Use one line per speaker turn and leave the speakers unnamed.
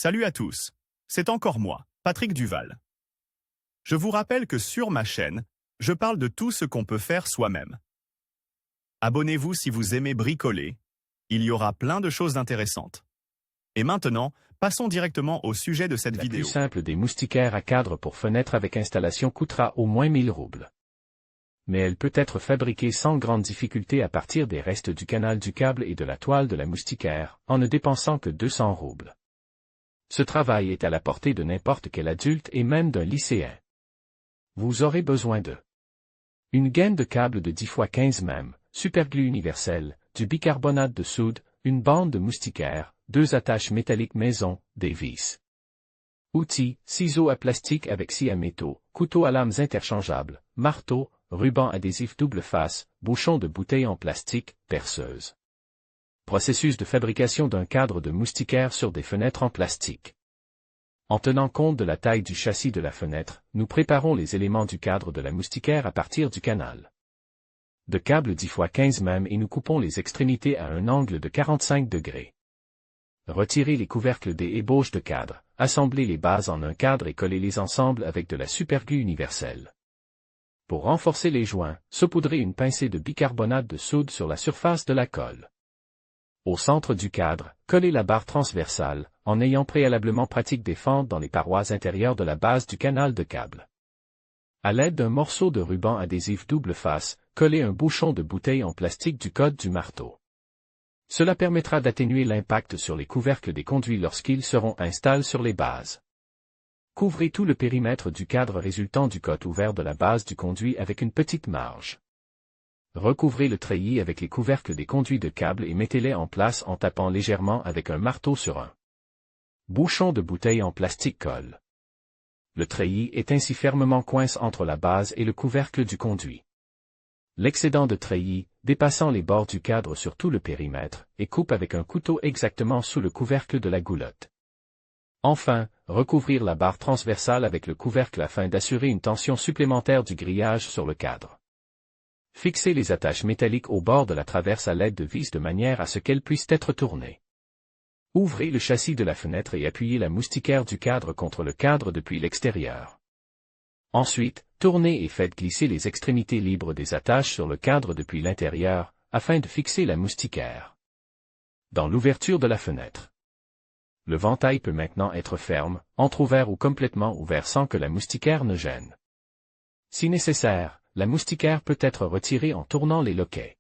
Salut à tous, c'est encore moi, Patrick Duval. Je vous rappelle que sur ma chaîne, je parle de tout ce qu'on peut faire soi-même. Abonnez-vous si vous aimez bricoler, il y aura plein de choses intéressantes. Et maintenant, passons directement au sujet de cette vidéo.
La plus simple des moustiquaires à cadre pour fenêtre avec installation coûtera au moins 1000 roubles. Mais elle peut être fabriquée sans grande difficulté à partir des restes du canal du câble et de la toile de la moustiquaire, en ne dépensant que 200 roubles. Ce travail est à la portée de n'importe quel adulte et même d'un lycéen. Vous aurez besoin de une gaine de câble de 10 x 15 mm, superglue universelle, du bicarbonate de soude, une bande de moustiquaire, 2 attaches métalliques maison, des vis. Outils, ciseaux à plastique avec scie à métaux, couteau à lames interchangeables, marteau, ruban adhésif double face, bouchon de bouteille en plastique, perceuse. Processus de fabrication d'un cadre de moustiquaire sur des fenêtres en plastique. En tenant compte de la taille du châssis de la fenêtre, nous préparons les éléments du cadre de la moustiquaire à partir du canal de câble 10 x 15 mm et nous coupons les extrémités à un angle de 45 degrés. Retirez les couvercles des ébauches de cadre, assemblez les bases en un cadre et collez-les ensemble avec de la superglue universelle. Pour renforcer les joints, saupoudrez une pincée de bicarbonate de soude sur la surface de la colle. Au centre du cadre, collez la barre transversale, en ayant préalablement pratiqué des fentes dans les parois intérieures de la base du canal de câble. À l'aide d'un morceau de ruban adhésif double face, collez un bouchon de bouteille en plastique du code du marteau. Cela permettra d'atténuer l'impact sur les couvercles des conduits lorsqu'ils seront installés sur les bases. Couvrez tout le périmètre du cadre résultant du côte ouvert de la base du conduit avec une petite marge. Recouvrez le treillis avec les couvercles des conduits de câble et mettez-les en place en tapant légèrement avec un marteau sur un bouchon de bouteille en plastique colle. Le treillis est ainsi fermement coince entre la base et le couvercle du conduit. L'excédent de treillis, dépassant les bords du cadre sur tout le périmètre, et coupe avec un couteau exactement sous le couvercle de la goulotte. Enfin, recouvrir la barre transversale avec le couvercle afin d'assurer une tension supplémentaire du grillage sur le cadre. Fixez les attaches métalliques au bord de la traverse à l'aide de vis de manière à ce qu'elles puissent être tournées. Ouvrez le châssis de la fenêtre et appuyez la moustiquaire du cadre contre le cadre depuis l'extérieur. Ensuite, tournez et faites glisser les extrémités libres des attaches sur le cadre depuis l'intérieur, afin de fixer la moustiquaire dans l'ouverture de la fenêtre. Le ventail peut maintenant être ferme, entrouvert ou complètement ouvert sans que la moustiquaire ne gêne. Si nécessaire, la moustiquaire peut être retirée en tournant les loquets.